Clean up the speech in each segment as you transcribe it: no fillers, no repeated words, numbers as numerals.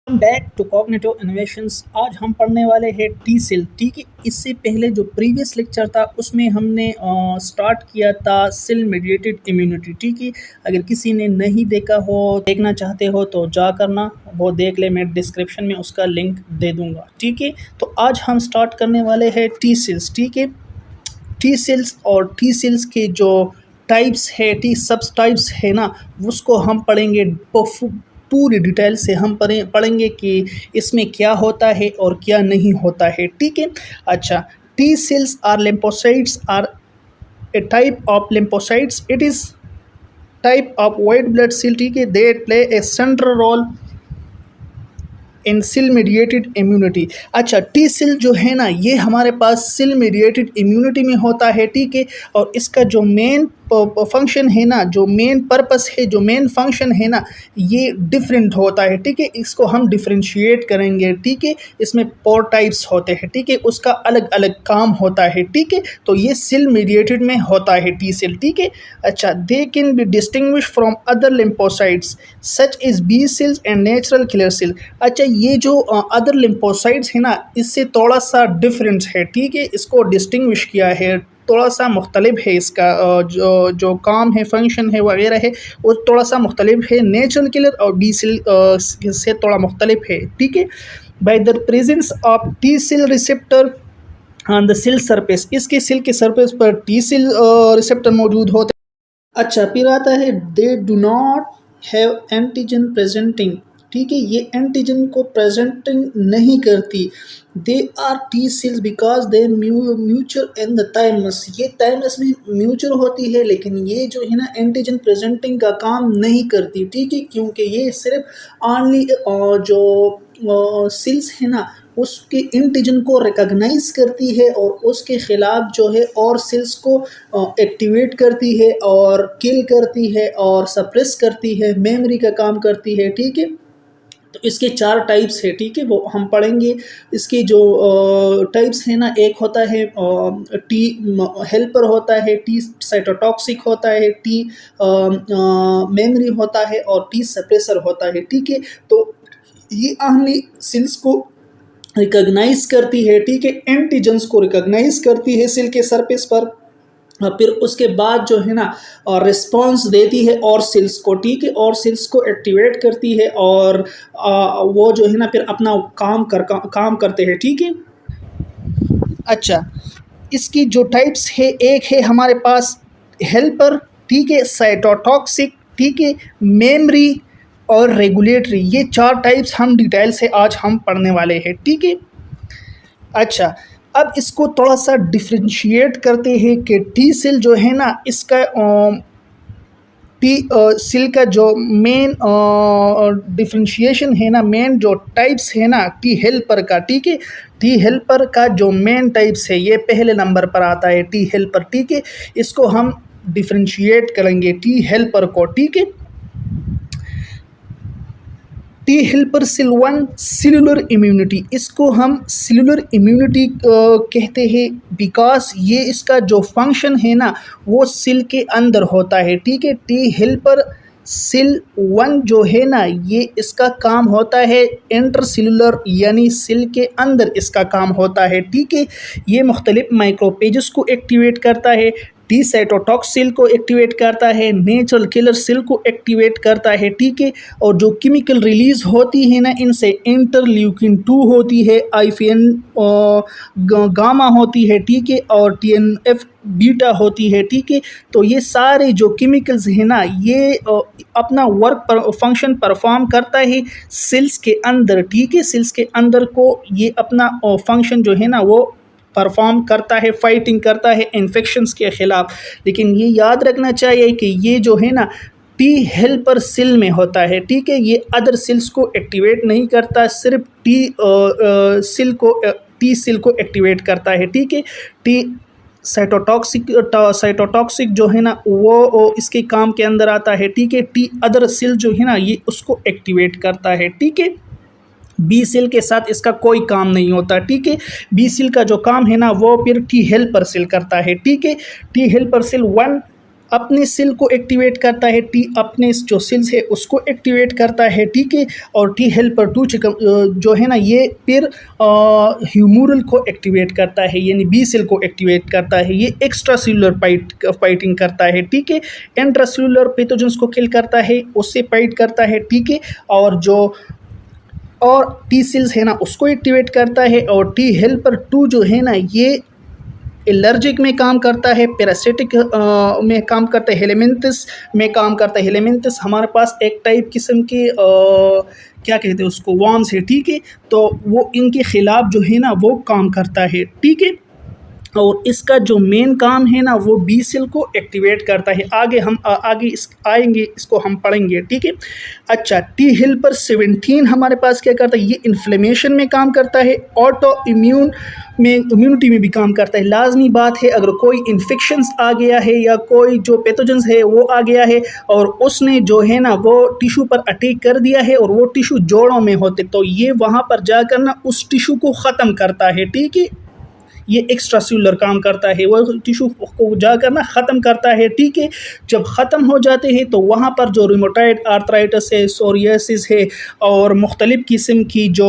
Back to cognitive innovations. आज हम पढ़ने वाले हैं टी सेल। ठीक है, इससे पहले जो प्रीवियस लेक्चर था उसमें हमने स्टार्ट किया था सेल मीडिएटेड इम्यूनिटी। ठीक है, अगर किसी ने नहीं देखा हो, देखना चाहते हो तो जा करना वो देख ले, मैं डिस्क्रिप्शन में उसका लिंक दे दूंगा। ठीक है, तो आज हम स्टार्ट करने वाले हैं टी सेल्स। ठीक है, टी सेल्स और टी सेल्स के जो टाइप्स है, टी सब टाइप्स है ना, उसको हम पढ़ेंगे पूरी डिटेल से। हम पढ़ेंगे कि इसमें क्या होता है और क्या नहीं होता है। ठीक है, अच्छा, T cells are lymphocytes are a type of lymphocytes. It is type of white blood cell. ठीक है, they play a central role in cell mediated immunity. अच्छा, टी सेल जो है ना, ये हमारे पास सेल मीडिएटेड इम्यूनिटी में होता है। ठीक है, और इसका जो मेन फंक्शन है ना, जो मेन पर्पस है, जो मेन फंक्शन है ना, ये डिफरेंट होता है। ठीक है, इसको हम डिफ्रेंशिएट करेंगे। ठीक है, इसमें 4 टाइप्स होते हैं। ठीक है, उसका अलग अलग काम होता है। ठीक है, तो ये सेल मीडिएटेड में होता है टी सेल। ठीक है, अच्छा, they can be distinguish from other lymphocytes such is B cells and natural killer cell. अच्छा, ये जो अदर लिम्फोसाइट्स है ना, इससे थोड़ा सा डिफरेंस है। ठीक है, इसको डिस्टिंग्विश किया है, थोड़ा सा मुख्तलिफ है। इसका जो काम है, फंक्शन है वगैरह है, वो थोड़ा सा मुख्तलिफ है नेचुरल किलर और बी सेल से थोड़ा मुख्तलिफ है। ठीक है, by the presence of T cell receptor on the cell surface, इसके सेल के सरफेस पर टी सेल रिसेप्टर मौजूद होते हैं। अच्छा, फिर आता है they do not have antigen presenting. ठीक है, ये एंटीजन को प्रेजेंटिंग नहीं करती। They are T cells because they mature in the thymus, ये थाइमस में म्यूचर होती है, लेकिन ये जो है ना एंटीजन प्रेजेंटिंग का काम नहीं करती। ठीक है, क्योंकि ये सिर्फ ऑनली जो सेल्स है ना, उसके एंटीजन को रिकॉग्नाइज करती है और उसके ख़िलाफ़ जो है और सेल्स को एक्टिवेट करती है और किल करती है और सप्रेस करती है, मेमोरी का काम करती है। ठीक है, तो इसके 4 टाइप्स है। ठीक है, वो हम पढ़ेंगे। इसके जो टाइप्स है ना, एक होता है टी हेल्पर होता है, टी साइटोटॉक्सिक होता है, टी मेमोरी होता है और टी सप्रेसर होता है। ठीक है, तो ये ओनली सेल्स को रिकॉग्नाइज करती है। ठीक है, एंटीजन्स को रिकॉग्नाइज करती है सेल के सरफेस पर, और फिर उसके बाद जो है ना रिस्पांस देती है और सेल्स को। ठीक है, और सेल्स को एक्टिवेट करती है और वो जो है ना फिर अपना काम करते हैं। ठीक है, अच्छा, इसकी जो टाइप्स है, एक है हमारे पास हेल्पर, ठीक है, साइटोटॉक्सिक, ठीक है, मेमरी और रेगुलेटरी। ये 4 टाइप्स हम डिटेल से आज हम पढ़ने वाले हैं। ठीक है, अच्छा, अब इसको थोड़ा सा डिफ्रेंशिएट करते हैं कि टी सेल जो है ना, इसका टी सेल का जो मेन डिफ्रेंशिएशन है ना, मेन जो टाइप्स है ना टी हेल्पर का। ठीक है, टी हेल्पर का जो मेन टाइप्स है, ये पहले नंबर पर आता है टी हेल्पर। ठीक है, इसको हम डिफ्रेंशिएट करेंगे टी हेल्पर को। ठीक है, T helper cell 1 cellular immunity, इसको हम सेलुलर इम्यूनिटी कहते हैं बिकॉज ये इसका जो फंक्शन है ना, वो सेल के अंदर होता है। ठीक है, टी हेल्पर सेल 1 जो है ना, ये इसका काम होता है इंटर सेलुलर, यानी सेल के अंदर इसका काम होता है। ठीक है, ये मुख्तलिफ माइक्रोपेजेस को एक्टिवेट करता है, टी साइटोटॉक्स सेल को एक्टिवेट करता है, नेचुरल किलर सेल को एक्टिवेट करता है। ठीक है, और जो केमिकल रिलीज होती है ना, इनसे इंटरल्यूकिन 2 होती है, आईफीएन गामा होती है। ठीक है, और टीएनएफ बीटा होती है। ठीक है, तो ये सारे जो केमिकल्स हैं ना, ये अपना फंक्शन परफॉर्म करता है सेल्स के अंदर। ठीक है, सेल्स के अंदर को ये अपना फंक्शन जो है ना वो परफॉर्म करता है, फाइटिंग करता है इन्फेक्शंस के ख़िलाफ़। लेकिन ये याद रखना चाहिए कि ये जो है ना टी हेल्पर सेल में होता है। ठीक है, ये अदर सेल्स को एक्टिवेट नहीं करता, सिर्फ टी सेल को एक्टिवेट करता है। ठीक है, टी साइटोटॉक्सिक जो है ना, वो इसके काम के अंदर आता है। ठीक है, टी अदर सेल जो है ना, ये उसको एक्टिवेट करता है। ठीक है, बी सेल के साथ इसका कोई काम नहीं होता। ठीक है, बी सेल का जो काम है ना, वो फिर टी हेल्पर सेल करता है। ठीक है, टी हेल्पर सेल 1 अपने सेल को एक्टिवेट करता है, टी अपने जो सेल्स है उसको एक्टिवेट करता है, ठीक है। और टी हेल्पर टू जो है ना ये फिर ह्यूमरल को एक्टिवेट करता है, यानी बी सेल को एक्टिवेट करता है, ये एक्स्ट्रा सेलुलर फाइटिंग करता है, ठीक है। इंट्रासेलुलर पैथोजेंस को किल करता है, उससे फाइट करता है, ठीक है। और टी सेल्स है ना उसको एक्टिवेट करता है। और टी हेल्पर टू जो है ना ये एलर्जिक में काम करता है, पैरासिटिक में काम करता है, हेलेमिंथिस में काम करता है। हेलेमिंथिस हमारे पास एक टाइप किस्म के क्या कहते हैं उसको, वर्म्स है, ठीक है। तो वो इनके खिलाफ जो है ना वो काम करता है, ठीक है। और इसका जो मेन काम है ना वो बी सेल को एक्टिवेट करता है। आगे हम आगे आएंगे, इसको हम पढ़ेंगे, ठीक है। अच्छा, टी हेल्पर 17 हमारे पास क्या करता है, ये इन्फ्लेमेशन में काम करता है, ऑटो इम्यूनिटी में भी काम करता है। लाजमी बात है, अगर कोई इन्फेक्शंस आ गया है या कोई जो पैथोजेंस है वो आ गया है और उसने जो है ना वो टिश्यू पर अटैक कर दिया है और वो टिश्यू जोड़ों में होते, तो ये वहाँ पर जाकर ना उस टिश्यू को ख़त्म करता है, ठीक है। ये एक्स्ट्रा सेलुलर काम करता है, वो टिश्यू को जाकर ना ख़त्म करता है, ठीक है। जब ख़त्म हो जाते हैं तो वहाँ पर जो रिमोटाइड आर्थराइटिस है, सोरियासिस है और मुख्तलिफ़ किस्म की जो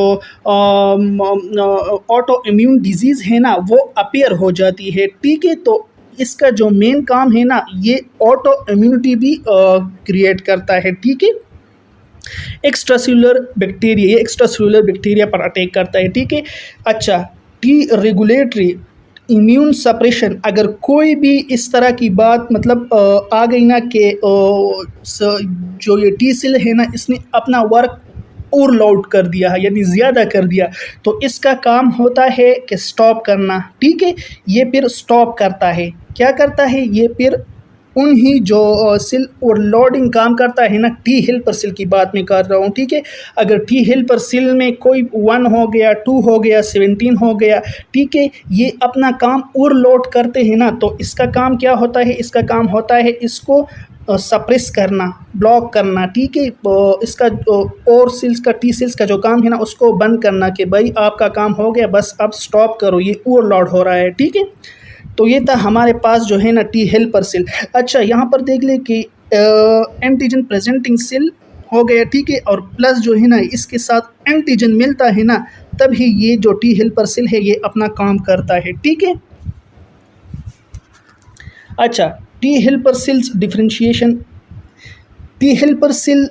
ऑटो इम्यून डिजीज़ है ना वो अपीयर हो जाती है, ठीक है। तो इसका जो मेन काम है ना ये ऑटो इम्यूनिटी भी क्रिएट करता है, ठीक है। एक्स्ट्रा सेलुलर बैक्टीरिया, ये एक्स्ट्रा सेलुलर बैक्टीरिया पर अटैक करता है, ठीक है। अच्छा, टी रेगुलेटरी इम्यून सप्रेशन, अगर कोई भी इस तरह की बात मतलब आ गई ना कि जो ये टी सेल है ना इसने अपना वर्क ओवरलोड कर दिया है, यानी ज़्यादा कर दिया, तो इसका काम होता है कि स्टॉप करना, ठीक है। ये फिर स्टॉप करता है, क्या करता है, ये फिर उन्हीं जो सेल ओवरलोडिंग काम करता है ना, टी हेल्पर सेल की बात मैं कर रहा हूँ, ठीक है। अगर टी हेल्पर सेल में कोई 1 हो गया, 2 हो गया, 17 हो गया, ठीक है, ये अपना काम ओवरलोड करते हैं ना, तो इसका काम क्या होता है, इसका काम होता है इसको सप्रेस करना, ब्लॉक करना, ठीक है। इसका और सेल्स का, टी सेल्स का जो काम है ना उसको बंद करना कि भाई आपका काम हो गया, बस अब स्टॉप करो, ये ओवरलोड हो रहा है, ठीक है। तो ये था हमारे पास जो है ना टी हेल्पर सेल। अच्छा, यहाँ पर देख ले कि एंटीजन प्रेजेंटिंग सेल हो गया, ठीक है। और प्लस जो है ना इसके साथ एंटीजन मिलता है ना, तभी ये जो टी हेल्पर सेल है ये अपना काम करता है, ठीक है। अच्छा, T helper cells differentiation, T helper cell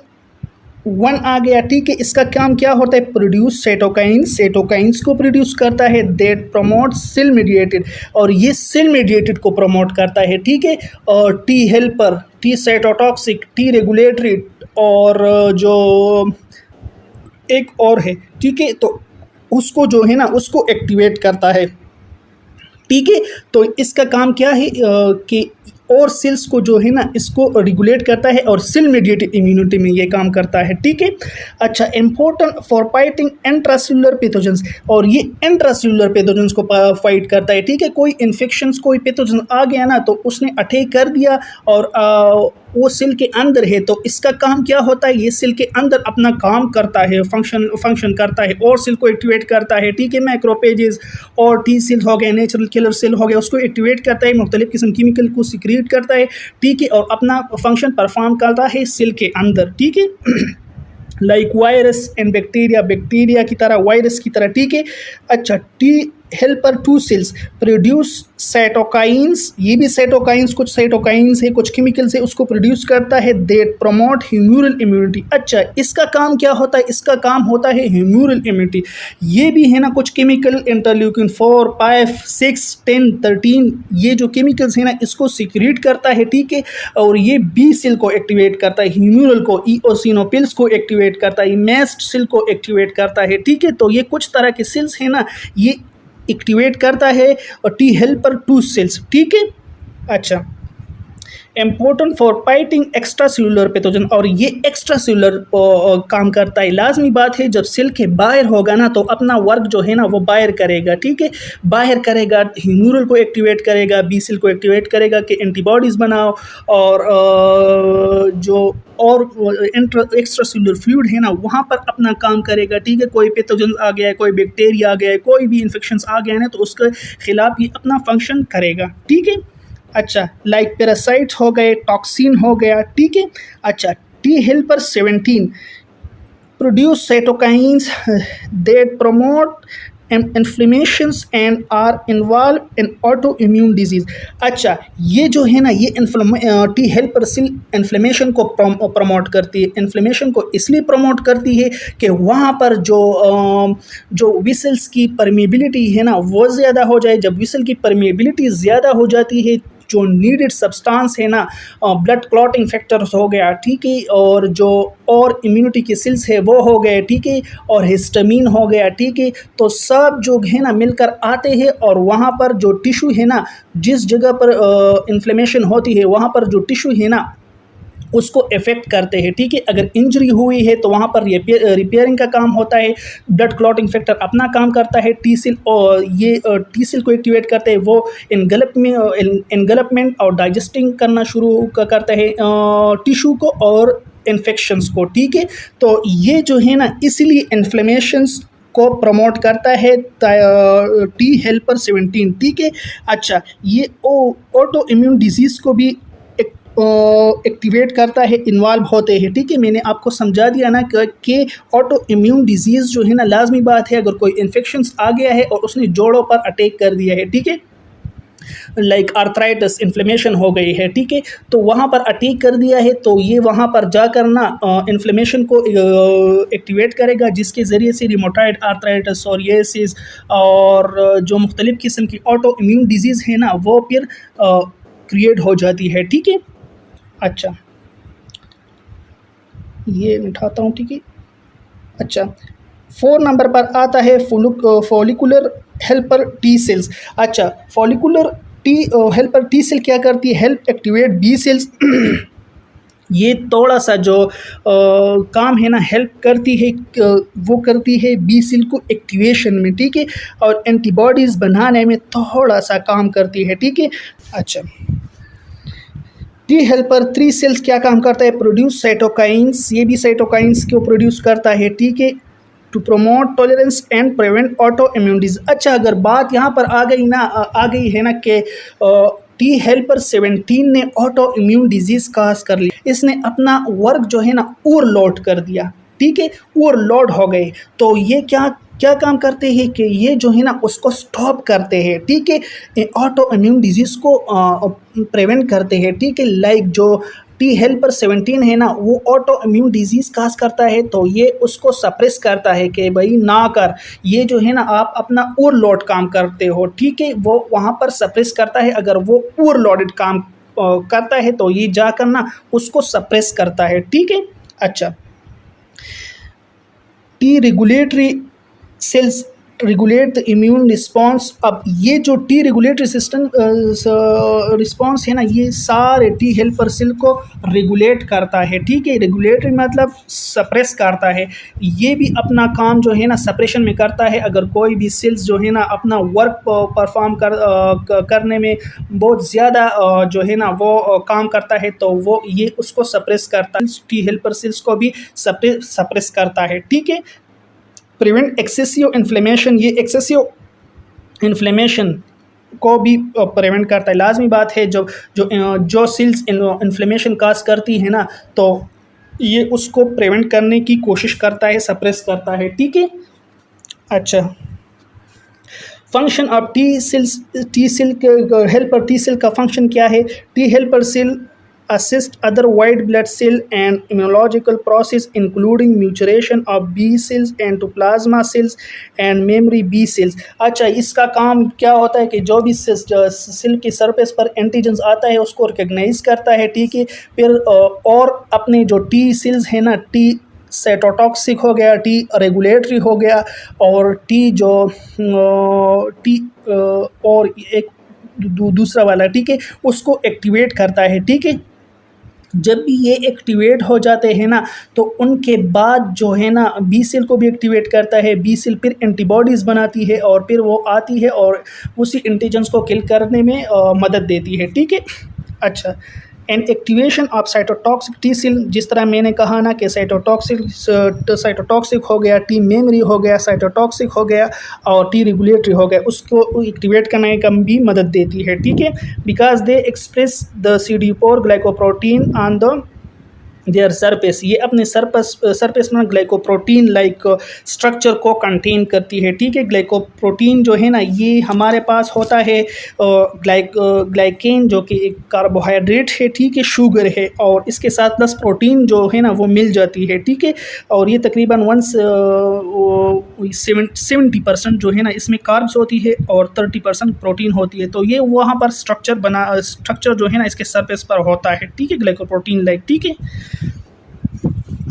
1 आ गया, ठीक है। इसका काम क्या होता है, प्रोड्यूस साइटोकाइंस, साइटोकाइंस को प्रोड्यूस करता है, दैट प्रमोट सेल मीडिएटेड, और ये सेल मीडिएटेड को प्रमोट करता है, ठीक है। और T helper, T cytotoxic, T regulatory और जो एक और है, ठीक है, तो उसको जो है ना उसको एक्टिवेट करता है, ठीक है। तो इसका काम क्या है कि और सेल्स को जो है ना इसको रेगुलेट करता है और सेल मीडिएटेड इम्यूनिटी में ये काम करता है, ठीक है। अच्छा, important for fighting intracellular pathogens, और ये इंट्रासेलुलर पैथोजेंस को फाइट करता है, ठीक है। कोई इन्फेक्शंस, कोई पैथोजन आ गया ना तो उसने अटैक कर दिया और वो सेल के अंदर है, तो इसका काम क्या होता है, ये सेल के अंदर अपना काम करता है, फंक्शन करता है और सेल को एक्टिवेट करता है, ठीक है। मैक्रोपेजेस और टी सेल हो गए, नेचुरल किलर सेल हो गया, उसको एक्टिवेट करता है, मुख्तलिफ किस्म केमिकल को सिक्रीट करता है, ठीक है, और अपना फंक्शन परफॉर्म करता है सेल के अंदर, ठीक है। Like virus and bacteria, bacteria की तरह, वायरस की तरह, ठीक है। अच्छा, T helper two cells produce cytokines, ये भी साइटोकाइंस, कुछ साइटोकाइंस है, कुछ केमिकल्स है, उसको प्रोड्यूस करता है, दैट प्रमोट ह्यूमरल इम्यूनिटी। अच्छा, इसका काम क्या होता है, इसका काम होता है ह्यूमरल इम्यूनिटी। ये भी है ना कुछ केमिकल, इंटरल्यूकिन 4, 5, 6, 10, 13, ये जो केमिकल्स है ना इसको सिक्रीट करता है, ठीक है। और ये बी सेल को एक्टिवेट करता है, ह्यूमरल को, ईओसिनोफिल्स को एक्टिवेट करता है, मैस्ट सेल को एक्टिवेट करता है, ठीक है। तो ये कुछ तरह के सेल्स है ना ये एक्टिवेट करता है और टी हेल्पर टू सेल्स, ठीक है। अच्छा, important for fighting extra cellular pathogen, और ये एक्स्ट्रा सेलुलर काम करता है। लाजमी बात है, जब सेल के बाहर होगा ना तो अपना वर्क जो है ना वो बाहर करेगा, ठीक है। बाहर करेगा, ह्यूमरल को एक्टिवेट करेगा, बी सेल को एक्टिवेट करेगा कि एंटीबॉडीज़ बनाओ, और जो और एक्स्ट्रा सेलुलर फ्लूइड है ना वहाँ पर अपना काम करेगा, ठीक है। कोई पैथोजन आ गया है, कोई बैक्टीरिया आ गया है, कोई भी इन्फेक्शंस आ गया है ना तो उसके खिलाफ ये अपना फंक्शन करेगा, ठीक है। अच्छा, लाइक पैरासाइट हो गए, टॉक्सिन हो गया, ठीक है। अच्छा, T helper 17 produce cytokines that promote inflammations and are involved in autoimmune disease। अच्छा, ये जो है ना ये टी हेल्पर सेल इन्फ्लेमेशन को प्रमोट करती है। इन्फ्लेमेशन को इसलिए प्रमोट करती है कि वहाँ पर जो विसल्स की परमेबिलिटी है ना वो ज़्यादा हो जाए। जब विसल की परमेबिलिटी ज़्यादा हो जाती है, जो नीडेड सब्सटेंस है ना, ब्लड क्लॉटिंग फैक्टर्स हो गया, ठीक है, और जो और इम्यूनिटी के सेल्स है वो हो गए, ठीक है, और हिस्टामिन हो गया, ठीक है, तो सब जो है ना मिलकर आते हैं और वहाँ पर जो टिश्यू है ना, जिस जगह पर इन्फ्लेमेशन होती है वहाँ पर जो टिश्यू है ना उसको इफ़ेक्ट करते हैं, ठीक है। अगर इंजरी हुई है तो वहाँ पर रिपेयरिंग का काम होता है। ब्लड क्लॉटिंग फैक्टर अपना काम करता है, टी सेल, और ये टी सेल को एक्टिवेट करते हैं। वो इनगल्पमेंट और डाइजेस्टिंग करना शुरू करते हैं टिश्यू को और इन्फेक्शंस को, ठीक है। तो ये जो है ना इसीलिए इन्फ्लेमेशंस को प्रमोट करता है टी हेल्पर 17, ठीक है। अच्छा, ये ऑटो इम्यून डिजीज़ को भी एक्टिवेट करता है, इन्वॉल्व होते हैं, ठीक है। मैंने आपको समझा दिया ना कि ऑटो इम्यून डिजीज़ जो है ना लाजमी बात है, अगर कोई इन्फेक्शंस आ गया है और उसने जोड़ों पर अटैक कर दिया है, ठीक है, लाइक आर्थराइटिस इन्फ्लेमेशन हो गई है, ठीक है, तो वहाँ पर अटैक कर दिया है तो ये वहाँ पर जाकर ना इन्फ्लेमेशन को एक्टिवेट करेगा, जिसके ज़रिए से रिमोटाइड आर्थराइटिस, सोरियासिस और जो मुख्तलिफ़ किस्म की ऑटो इम्यून डिजीज़ है ना वो फिर क्रिएट हो जाती है, ठीक है। अच्छा, ये मिटाता हूँ, ठीक है। अच्छा, 4 नंबर पर आता है फॉलिकुलर हेल्पर टी सेल्स। अच्छा, follicular T helper T cell क्या करती है? Help activate B cells. ये थोड़ा सा जो काम है ना हेल्प करती है, वो करती है बी सेल को एक्टिवेशन में, ठीक है, और एंटीबॉडीज़ बनाने में थोड़ा सा काम करती है, ठीक है। अच्छा, टी हेल्पर 3 सेल्स क्या काम करता है? प्रोड्यूस साइटोकाइंस, ये भी साइटोकाइंस को प्रोड्यूस करता है, ठीक है, to promote tolerance and prevent autoimmune disease. अच्छा, अगर बात यहाँ पर आ गई है ना कि टी हेल्पर 17 ने ऑटो इम्यून डिजीज़ काज कर ली, इसने अपना वर्क जो है ना ओवरलोड कर दिया, ठीक है, ओवरलोड हो गए, तो ये क्या क्या काम करते हैं कि ये जो है ना उसको स्टॉप करते हैं, ठीक है, ऑटो इम्यून डिजीज़ को प्रिवेंट करते हैं, ठीक है। लाइक जो टी हेल्पर 17 है ना वो ऑटो इम्यून डिजीज़ काज करता है, तो ये उसको सप्रेस करता है कि भाई ना कर, ये जो है ना आप अपना ओवरलोड काम करते हो, ठीक है, वो वहाँ पर सप्रेस करता है। अगर वो ओवरलोडेड काम करता है तो ये जाकर ना उसको सप्रेस करता है, ठीक है। अच्छा, T regulatory sales regulate the immune response. अब ये जो टी रेगुलेटरी सिस्टम रिस्पॉन्स है ना ये सारे टी हेल्पर सेल को रेगुलेट करता है, ठीक है। रेगुलेटरी मतलब सप्रेस करता है, ये भी अपना काम जो है ना सप्रेशन में करता है। अगर कोई भी सेल्स जो है ना अपना वर्क परफॉर्म करने में बहुत ज़्यादा जो है ना वो काम करता है तो वो ये उसको सप्रेस करता है, टी हेल्पर सेल्स को भी सप्रेस करता है, ठीक है। प्रिवेंट एक्सेसिव इन्फ्लेमेशन, ये एक्सेसिव इन्फ्लेमेशन को भी प्रिवेंट करता है। लाजमी बात है जो सेल्स इन्फ्लेमेशन काज करती है ना तो ये उसको प्रिवेंट करने की कोशिश करता है, सप्रेस करता है, ठीक है। अच्छा, function of T cell helper T cell का फंक्शन क्या है? T helper cell assist other white blood cell and immunological process including maturation of B cells and to plasma cells and memory B cells। अच्छा, इसका काम क्या होता है कि जो भी सेल की सरफेस पर एंटीजन्स आता है उसको रिकग्नाइज करता है, ठीक है, फिर और अपने जो टी सेल्स है ना, टी साइटोटॉक्सिक हो गया, टी रेगुलेटरी हो गया, और टी जो टी और एक दूसरा वाला, ठीक है, उसको एक्टिवेट करता है, ठीक है। जब भी ये एक्टिवेट हो जाते हैं ना तो उनके बाद जो है ना बी सेल को भी एक्टिवेट करता है। बी सेल फिर एंटीबॉडीज़ बनाती है और फिर वो आती है और उसी एंटीजन्स को किल करने में मदद देती है, ठीक है। अच्छा, and activation of cytotoxic T cell, जिस तरह मैंने कहा ना कि साइटोटॉक्सिक हो गया, टी मेमोरी हो गया, साइटोटॉक्सिक हो गया और टी रेगुलेटरी हो गया, उसको एक्टिवेट करने का भी मदद देती है, ठीक है। Because they express the CD4 glycoprotein on the their surface, ये अपने सरफेस में ग्लाइकोप्रोटीन लाइक स्ट्रक्चर को कंटेन करती है, ठीक है। ग्लाइकोप्रोटीन जो है ना ये हमारे पास होता है ग्लाइकेन जो कि एक कार्बोहाइड्रेट है, ठीक है, शुगर है, और इसके साथ प्लस प्रोटीन जो है ना वो मिल जाती है, ठीक है। और ये तकरीबन 70% जो है ना इसमें कार्ब्स होती है और 30% प्रोटीन होती है। तो ये वहाँ पर स्ट्रक्चर जो है ना इसके सरफेस पर होता है, ठीक है, ग्लाइकोप्रोटीन लाइक, ठीक है।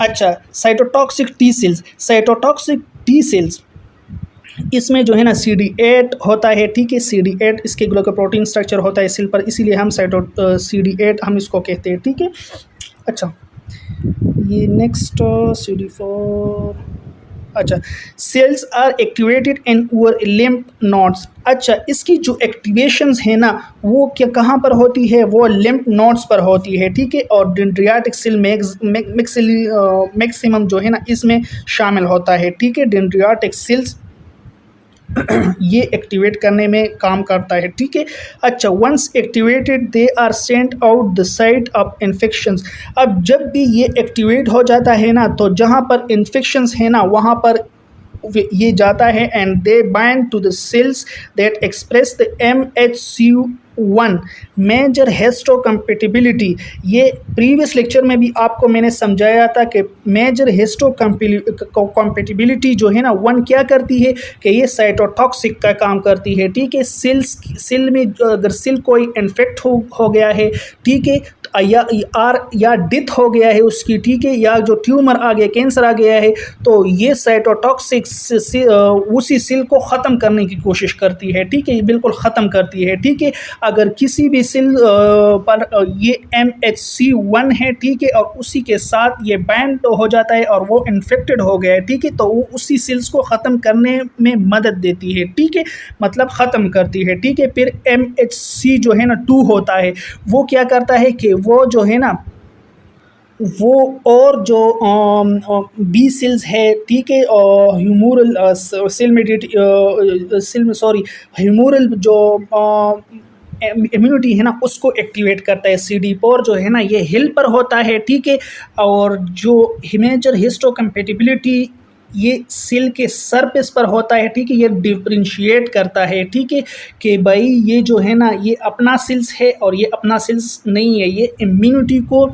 अच्छा, साइटोटॉक्सिक टी सेल्स इसमें जो है ना CD8 होता है, ठीक है। CD8 इसके ग्लाइकोप्रोटीन स्ट्रक्चर होता है सेल पर, इसीलिए हम CD8 हम इसको कहते हैं, ठीक है। अच्छा, ये नेक्स्ट CD4। अच्छा, cells are activated in over lymph nodes. अच्छा, इसकी जो एक्टिवेशंस है ना वो क्या कहाँ पर होती है, वो लिम्फ नोड्स पर होती है, ठीक है। और डेंड्रियाटिक सेल मैक्सिमम जो है ना इसमें शामिल होता है, ठीक है। डेंड्रियाटिक सेल्स ये एक्टिवेट करने में काम करता है, ठीक है। अच्छा, once activated they are sent out the site of infections. अब जब भी ये एक्टिवेट हो जाता है ना तो जहाँ पर इन्फेक्शंस है ना वहाँ पर ये जाता है and they bind to the cells that express the MHC1 major histocompatibility. ये प्रीवियस लेक्चर में भी आपको मैंने समझाया था कि मेजर हिस्टोकम्पैटिबिलिटी जो है ना 1 क्या करती है कि ये साइटोटॉक्सिक का काम करती है, ठीक है। सेल में अगर सेल कोई इन्फेक्ट हो गया है, ठीक है, या डेथ हो गया है उसकी, ठीक है, या जो ट्यूमर आ गया, कैंसर आ गया है, तो ये साइटोटॉक्सिक उसी सेल को ख़त्म करने की कोशिश करती है, ठीक है, बिल्कुल ख़त्म करती है, ठीक है। अगर किसी भी सेल पर ये MHC1 है, ठीक है, और उसी के साथ ये बाइंड हो जाता है और वो इन्फेक्टेड हो गया है, ठीक है, तो वो उसी सेल्स को ख़त्म करने में मदद देती है, ठीक है, मतलब ख़त्म करती है, ठीक है। फिर MHC जो है ना 2 होता है, वो क्या करता है कि वो जो है ना वो और जो बी सेल्स है, ठीक है, और ह्यूमोरल ह्यूमोरल जो इम्यूनिटी है ना उसको एक्टिवेट करता है। CD4 जो है ना ये हिल पर होता है, ठीक है, और जो मेजर हिस्टोकम्पैटिबिलिटी ये सेल के सरफेस पर होता है, ठीक है, ये डिफरेंशिएट करता है, ठीक है, कि भाई ये जो है ना ये अपना सेल्स है और ये अपना सेल्स नहीं है। ये इम्यूनिटी को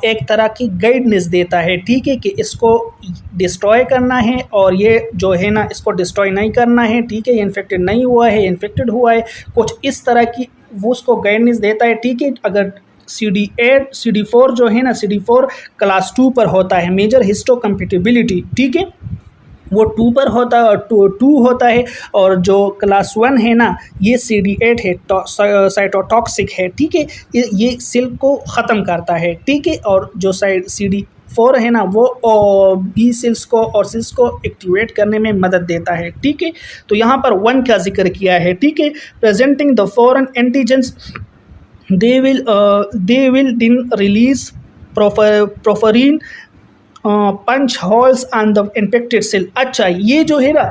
एक तरह की गाइडेंस देता है, ठीक है, कि इसको डिस्ट्रॉय करना है और ये जो है ना इसको डिस्ट्रॉय नहीं करना है, ठीक है, ये इन्फेक्टेड नहीं हुआ है, इन्फेक्टेड हुआ है, कुछ इस तरह की वो उसको गाइडेंस देता है, ठीक है। अगर CD4 जो है ना CD4 क्लास 2 पर होता है, मेजर हिस्टोकम्पैटिबिलिटी, ठीक है, वो 2 पर होता है, 2 होता है, और जो क्लास 1 है ना ये CD8 है, साइटोटॉक्सिक है, ठीक है, ये सेल को ख़त्म करता है, ठीक है। और जो CD4 है ना वो बी सेल्स को और सेल्स को एक्टिवेट करने में मदद देता है, ठीक है। तो यहाँ पर 1 का जिक्र किया है, ठीक है। Presenting the foreign antigens they will then release proferin punch holes on the infected cell। अच्छा, ये जो है ना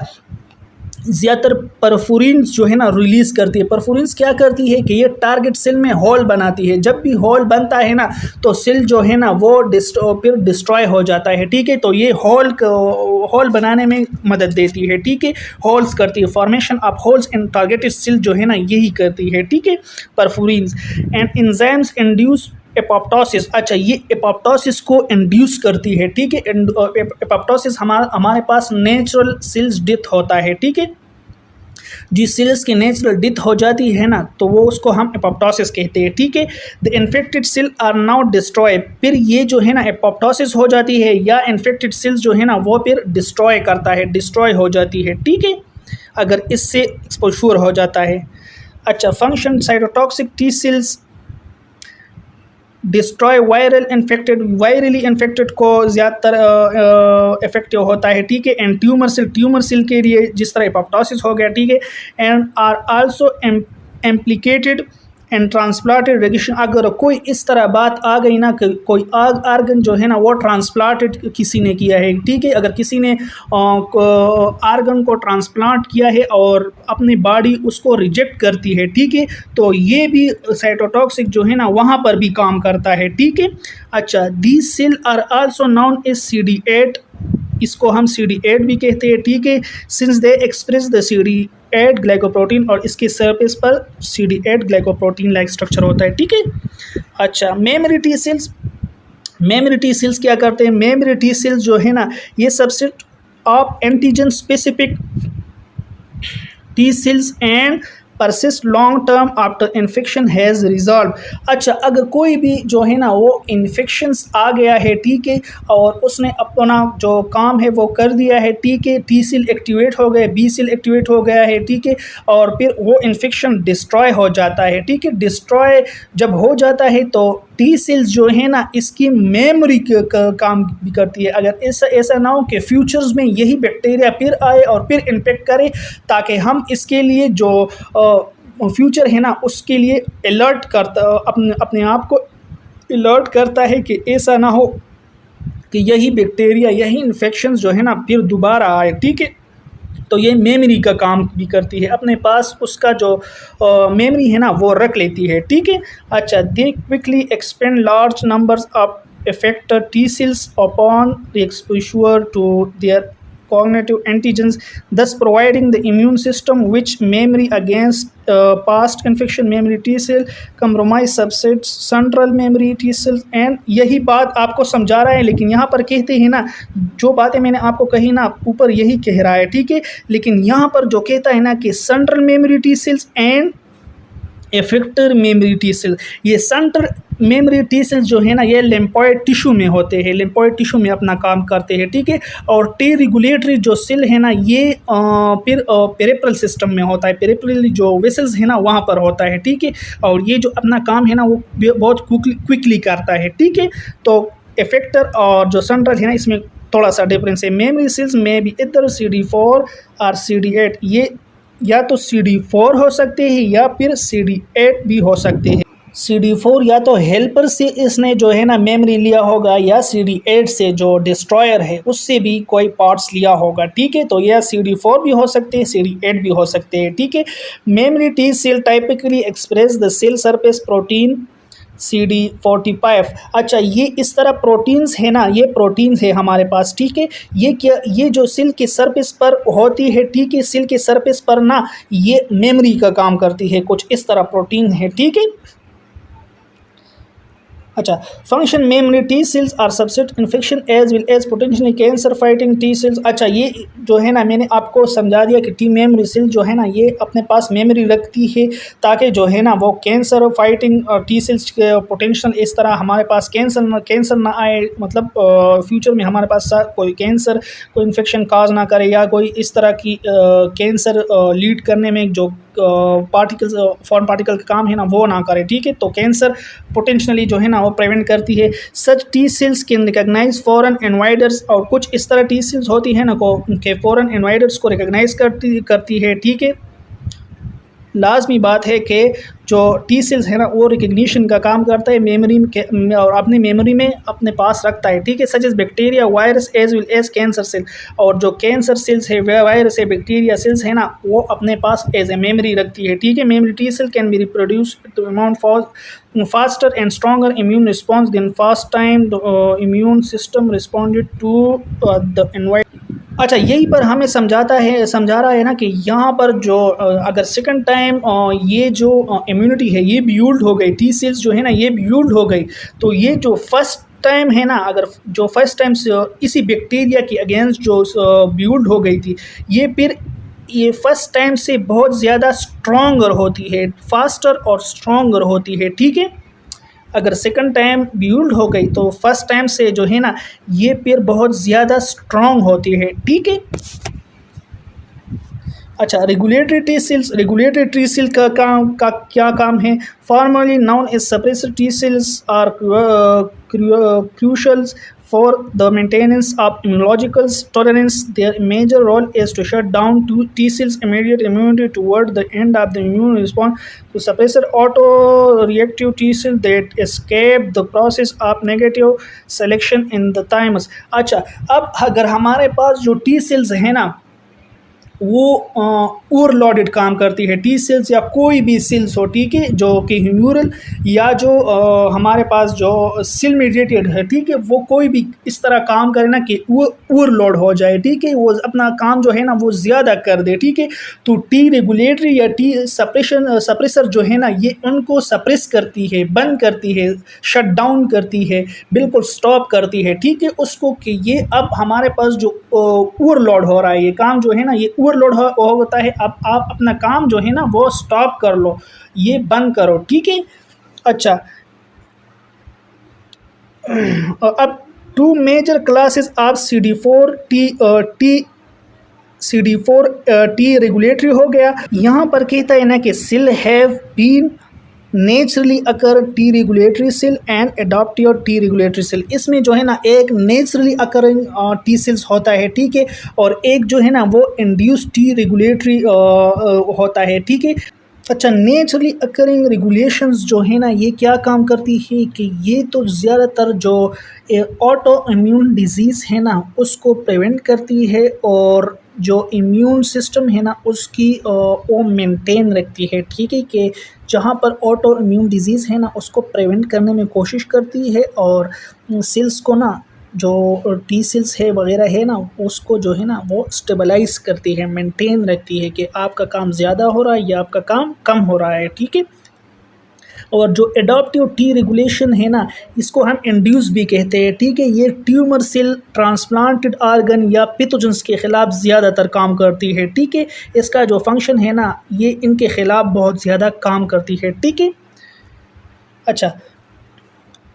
ज़्यादातर परफोरिन्स जो है ना रिलीज़ करती है। परफोरिन्स क्या करती है कि ये टारगेट सेल में होल बनाती है। जब भी होल बनता है ना तो सेल जो है ना वो फिर डिस्ट्रॉय हो जाता है, ठीक है। तो ये होल बनाने में मदद देती है, ठीक है, होल्स करती है, formation of holes in targeted cell जो है ना यही करती है, ठीक है, perforins. And enzymes induce apoptosis. अच्छा, ये एपोप्टोसिस को इंड्यूस करती है, ठीक है। एपोप्टोसिस हमारे पास नेचुरल सेल्स डेथ होता है, ठीक है, जिस सेल्स की नेचुरल डेथ हो जाती है ना तो वो उसको हम एपोप्टोसिस कहते हैं, ठीक है। The infected cell are now destroy. फिर ये जो है ना एपोप्टोसिस हो जाती है या इन्फेक्टेड सेल्स जो है ना वो फिर डिस्ट्रॉय करता है, डिस्ट्रॉय हो जाती है, ठीक है, अगर इससे एक्सपोजर हो जाता है। अच्छा, function cytotoxic T cells destroy virally infected को ज़्यादातर इफेक्टिव होता है, ठीक है। एंड ट्यूमर सेल के लिए जिस तरह एपोप्टोसिस हो गया, ठीक है, and are also implicated and transplanted radiation, अगर कोई इस तरह बात आ गई ना कि कोई आर्गन जो है ना वो ट्रांसप्लांटेड किसी ने किया है, ठीक है, अगर किसी ने आर्गन को ट्रांसप्लांट किया है और अपनी बॉडी उसको रिजेक्ट करती है, ठीक है, तो ये भी साइटोटॉक्सिक जो है ना वहाँ पर भी काम करता है, ठीक है। अच्छा, these cell are also known as CD8, इसको हम CD8 भी कहते हैं, ठीक है, since they express the CD8 glycoprotein, और इसके सरफेस पर CD8 ग्लाइकोप्रोटीन लाइक स्ट्रक्चर होता है, ठीक है। अच्छा, मेमोरी टी सेल्स क्या करते हैं? मेमोरी टी सेल्स जो है ना ये subset of antigen specific T cells and persist long term after infection has resolve. अच्छा, अगर कोई भी जो है ना वो इन्फेक्शंस आ गया है, ठीक है, और उसने अपना जो काम है वो कर दिया है, ठीक है, टी सेल एक्टिवेट हो गए, बी सेल एक्टिवेट हो गया है, ठीक है, और फिर वो इन्फेक्शन डिस्ट्रॉय हो जाता है, ठीक है। डिस्ट्रॉय जब हो जाता है तो टी सेल्स जो है ना इसकी मेमोरी का काम भी करती है। अगर ऐसा ना हो कि फ्यूचर्स में यही बैक्टीरिया फिर आए और फिर इन्फेक्ट करे, ताकि हम इसके लिए जो फ्यूचर है ना उसके लिए अलर्ट करता, अपने आप को अलर्ट करता है कि ऐसा ना हो कि यही बैक्टीरिया, यही इन्फेक्शन जो है ना फिर दोबारा आए, ठीक है। तो ये मेमोरी का काम भी करती है, अपने पास उसका जो मेमोरी है ना वो रख लेती है, ठीक है। अच्छा, दे quickly expand large numbers of effector T cells upon the exposure to their cognitive antigens, thus providing the immune system which memory against past infection. Memory T cell compromise subsets central memory T cells, and यही बात आपको समझा रहा है, लेकिन यहाँ पर कहते हैं ना जो बातें मैंने आपको कही ना ऊपर यही कह रहा है, ठीक है, लेकिन यहाँ पर जो कहता है ना कि central memory T cells and effector memory T cell, ये सेंट्रल मेमोरी टी सेल्स जो है ना ये लिम्फोइड टिश्यू में होते हैं, लिम्फोइड टिश्यू में अपना काम करते हैं, ठीक है। और टी रेगुलेटरी जो सेल है ना ये फिर पेरिफेरल सिस्टम में होता है, पेरिफेरल जो वेसल्स है ना वहाँ पर होता है, ठीक है, और ये जो अपना काम है ना वो बहुत क्विकली करता है, ठीक है। तो इफेक्टर और जो सेंट्रल है ना इसमें थोड़ा सा डिफरेंस है। मेमोरी सेल्स में भी इधर CD4 और CD8, ये या तो CD4 हो सकते हैं या फिर CD8 भी हो सकते हैं। CD4 या तो हेल्पर से इसने जो है ना मेमोरी लिया होगा, या CD8 से जो डिस्ट्रॉयर है उससे भी कोई पार्ट्स लिया होगा, ठीक है। तो यह CD4 भी हो सकते हैं, CD8 भी हो सकते हैं, ठीक है। Memory T cell typically express the cell surface protein CD45। अच्छा, ये इस तरह प्रोटीन्स है ना, ये प्रोटीन्स है हमारे पास, ठीक है। ये क्या, ये जो सेल के सरफेस पर होती है, ठीक है, सेल के सरफेस पर ना ये मेमोरी का काम करती है, कुछ इस तरह प्रोटीन है, ठीक है। अच्छा, function memory T cells are subset infection as well as potentially cancer fighting T cells. अच्छा, ये जो है ना मैंने आपको समझा दिया कि टी मेमोरी सेल जो है ना ये अपने पास मेमोरी रखती है ताकि जो है ना वो कैंसर फाइटिंग टी सेल्स के पोटेंशियल इस तरह हमारे पास कैंसर ना आए, मतलब फ्यूचर में हमारे पास कोई कैंसर, कोई इन्फेक्शन काज ना करे, या कोई इस तरह की कैंसर लीड करने में जो पार्टिकल्स फॉरेन पार्टिकल का काम है ना वो ना करे, ठीक है। तो कैंसर पोटेंशियली जो है ना वो प्रिवेंट करती है। Such T cells can recognise foreign invaders, और कुछ इस तरह टी सेल्स होती है ना को के फॉरेन इन्वाइडर्स को रिकॉग्नाइज करती है, ठीक है। लाजमी बात है कि जो टी सेल्स है ना वो रिकग्निशन का काम करता है मेमोरी में, और अपनी मेमोरी में अपने पास रखता है, ठीक है। Such as bacteria, virus as well as cancer cell, और जो कैंसर सेल्स है, वायरस है, बैक्टीरिया सेल्स है ना वो अपने पास एज ए मेमोरी रखती है, ठीक है। Memory T cell can be reproduce to amount for faster and stronger immune response than fast time the immune system responded to the environment। अच्छा, यही पर हमें समझा रहा है ना कि यहाँ पर जो अगर सेकंड टाइम ये जो इम्यूनिटी है ये बिल्ड हो गई, टी सेल्स जो है ना ये बिल्ड हो गई, तो ये जो फर्स्ट टाइम है ना, अगर जो फर्स्ट टाइम से इसी बैक्टीरिया के अगेंस्ट जो बिल्ड हो गई थी, ये फर्स्ट टाइम से बहुत ज़्यादा स्ट्रॉन्गर होती है, फास्टर और स्ट्रॉन्गर होती है, ठीक है। अगर सेकंड टाइम बिल्ड हो गई तो फर्स्ट टाइम से जो है ना ये फिर बहुत ज़्यादा स्ट्रॉन्ग होती है, ठीक है। अच्छा, रेगुलेटरी टी सेल का क्या काम है? Formally known as suppressor T cells are crucial for the maintenance of immunological tolerance. Their major role is to shut down T cells' immediate immunity toward the end of the immune response, to suppress auto-reactive T cells that escape the process of negative selection in the thymus. अच्छा, अब अगर हमारे पास जो T cells है ना, वो overloaded काम करती है, टी सेल्स या कोई भी सेल्स हो, ठीक है, जो कि ह्यूमरल या जो हमारे पास जो सेल मीडिएटेड है, ठीक है, वो कोई भी इस तरह काम करे ना कि वो ओवरलोड हो जाए, ठीक है, वो अपना काम जो है ना वो ज़्यादा कर दे, ठीक है। तो टी रेगुलेटरी या टी सप्रेसर जो है ना, ये उनको सप्रेस करती है, बंद करती है, शट डाउन करती है, बिल्कुल स्टॉप करती है, ठीक है, उसको कि ये अब हमारे पास जो ओवरलोड हो रहा है, ये काम जो है ना ये ओवरलोड होता है, अब आप अपना काम जो है ना वो स्टॉप कर लो, ये बंद करो, ठीक है। अच्छा, अब two major classes of CD4 T regulatory हो गया। यहाँ पर कहता है ना कि cell have been naturally occur T regulatory cell and adaptive T regulatory cell. इसमें जो है ना एक नेचुरली अकरिंग टी सेल्स होता है, ठीक है, और एक जो है ना वो इंड्यूस टी रेगुलेटरी होता है, ठीक है। अच्छा, नेचुरली अकरिंग रेगुलेशंस जो है ना ये क्या काम करती है कि ये तो ज़्यादातर जो ऑटो इम्यून डिजीज़ है ना उसको प्रिवेंट करती है, और जो इम्यून सिस्टम है ना उसकी वो मेंटेन रखती है, ठीक है, कि जहाँ पर ऑटो इम्यून डिजीज़ है ना उसको प्रिवेंट करने में कोशिश करती है, और सेल्स को ना जो टी सेल्स है वगैरह है ना उसको जो है ना वो स्टेबलाइज करती है, मेंटेन रखती है कि आपका काम ज़्यादा हो रहा है या आपका काम कम हो रहा है, ठीक है। और जो एडॉप्टिव टी रेगुलेशन है ना इसको हम इंड्यूस भी कहते हैं, ठीक है, ये ट्यूमर सेल, ट्रांसप्लांटेड आर्गन या पैथोजेंस के ख़िलाफ़ ज़्यादातर काम करती है, ठीक है। इसका जो फंक्शन है ना ये इनके ख़िलाफ़ बहुत ज़्यादा काम करती है, ठीक है। अच्छा,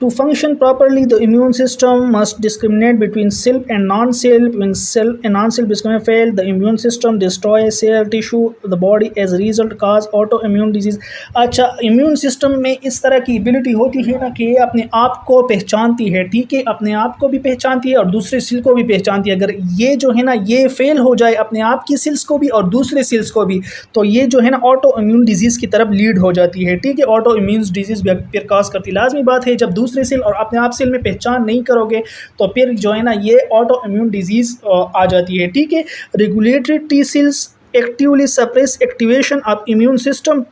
to function properly, the immune system must discriminate between self and non-self. When self and non-self discriminate fail, the immune system destroys cell tissue, the body as a result cause autoimmune disease. अच्छा, immune system में इस तरह की ability होती है ना कि ये अपने आप को पहचानती है, ठीक है, अपने आप को भी पहचानती है और दूसरे सेल को भी पहचानती है। अगर ये जो है ना ये फेल हो जाए अपने आप की सेल्स को भी और दूसरे सेल्स को भी, तो ये जो है ना ऑटो इम्यून डिजीज़ की तरफ लीड हो जाती है, ठीक है, ऑटो इम्यून डिजीज़ फिर काज करती है। लाजमी बात है जब दूसरे सेल और अपने आप सेल में पहचान नहीं करोगे तो फिर जो है ना ये ऑटो इम्यून डिजीज़ आ जाती है, ठीक है। Regulatory T cells actively suppress activation of immune system,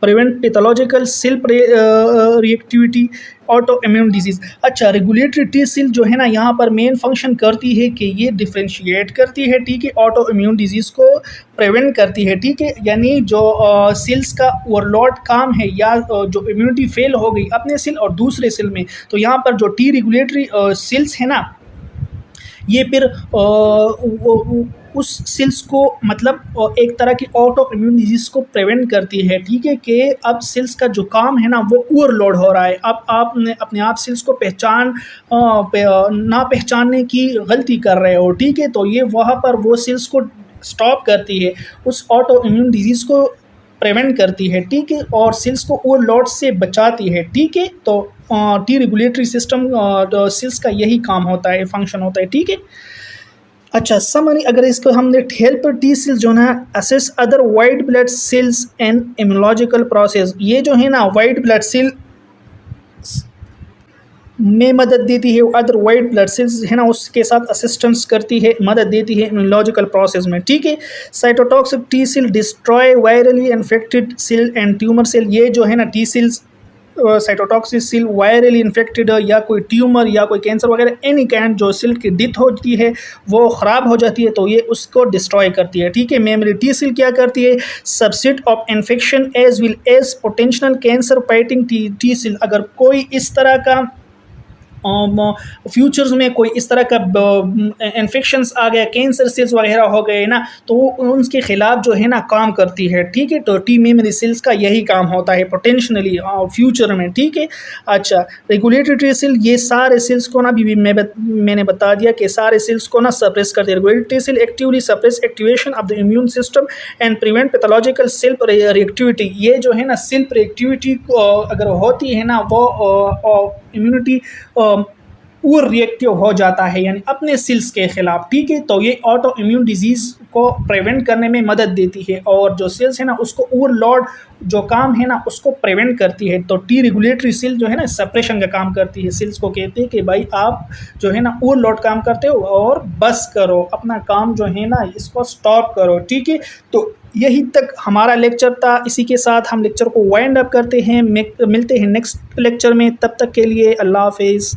prevent pathological cell reactivity, autoimmune disease. अच्छा, रेगुलेटरी टी सेल जो है ना यहाँ पर मेन फंक्शन करती है कि ये डिफ्रेंशिएट करती है, ठीक है, ऑटो इम्यून डिजीज़ को प्रिवेंट करती है, ठीक है, यानी जो सेल्स का ओवरलोड काम है या जो इम्यूनिटी फेल हो गई अपने सेल और दूसरे सेल में, तो यहाँ पर जो टी रेगुलेटरी सेल्स है ना ये फिर उस सेल्स को मतलब एक तरह की ऑटो इम्यून डिजीज़ को प्रिवेंट करती है, ठीक है, कि अब सेल्स का जो काम है ना वो ओवरलोड हो रहा है, अब आपने अपने आप सेल्स को ना पहचानने की गलती कर रहे हो, ठीक है, तो ये वहाँ पर वो सेल्स को स्टॉप करती है, उस ऑटो इम्यून डिजीज़ को प्रिवेंट करती है, ठीक है, और सेल्स को ओवरलोड से बचाती है, ठीक है। तो टी रेगुलेटरी सिस्टम सेल्स का यही काम होता है, फंक्शन होता है, ठीक है। अच्छा, समरी अगर इसको हमने हेल्प टी सेल्स जो है assess other white blood cells and immunological process, ये जो है ना वाइट ब्लड सेल में मदद देती है, अदर वाइट ब्लड सेल्स है ना उसके साथ असिस्टेंस करती है, मदद देती है इम्यूनोलॉजिकल प्रोसेस में, ठीक है। Cytotoxic T cell destroy virally infected cell and tumour cell, ये जो है ना T cells cytotoxic cell virally infected या कोई ट्यूमर या कोई कैंसर वगैरह एनी काइंड जो सेल की डेथ होती है वो ख़राब हो जाती है तो ये उसको डिस्ट्रॉय करती है, ठीक है। मेमोरी टी सेल क्या करती है, subset of infection as well as potential cancer fighting T cell, अगर कोई इस तरह का फ्यूचर्स में कोई इस तरह का इन्फेक्शंस आ गया, कैंसर सेल्स वगैरह हो गए ना, तो उनके ख़िलाफ़ जो है ना काम करती है, ठीक है। तो टी मेमोरी सेल्स का यही काम होता है पोटेंशियली फ्यूचर में, ठीक है। अच्छा, रेगुलेटरी टी सेल ये सारे सेल्स को ना भी मैंने बता दिया कि सारे सेल्स को ना सप्रेस करती है। Regulatory T cell actively suppress activation of the immune system and prevent pathological cell reactivity, ये जो है ना सेल रिएक्टिविटी अगर होती है ना वो इम्यूनिटी ओवर रिएक्टिव हो जाता है, यानी अपने सेल्स के खिलाफ, ठीक है। तो ये ऑटो इम्यून डिजीज़ को प्रिवेंट करने में मदद देती है, और जो सेल्स है ना उसको ओवरलोड जो काम है ना उसको प्रिवेंट करती है। तो टी रेगुलेटरी सेल जो है ना सप्रेशन का काम करती है। सेल्स को कहते हैं कि भाई आप जो है ना ओवरलोड काम करते हो और बस करो, अपना काम जो है ना इसको स्टॉप करो, ठीक है। तो यही तक हमारा लेक्चर था। इसी के साथ हम लेक्चर को वाइंड अप करते हैं। मिलते हैं नेक्स्ट लेक्चर में, तब तक के लिए अल्लाह हाफिज़।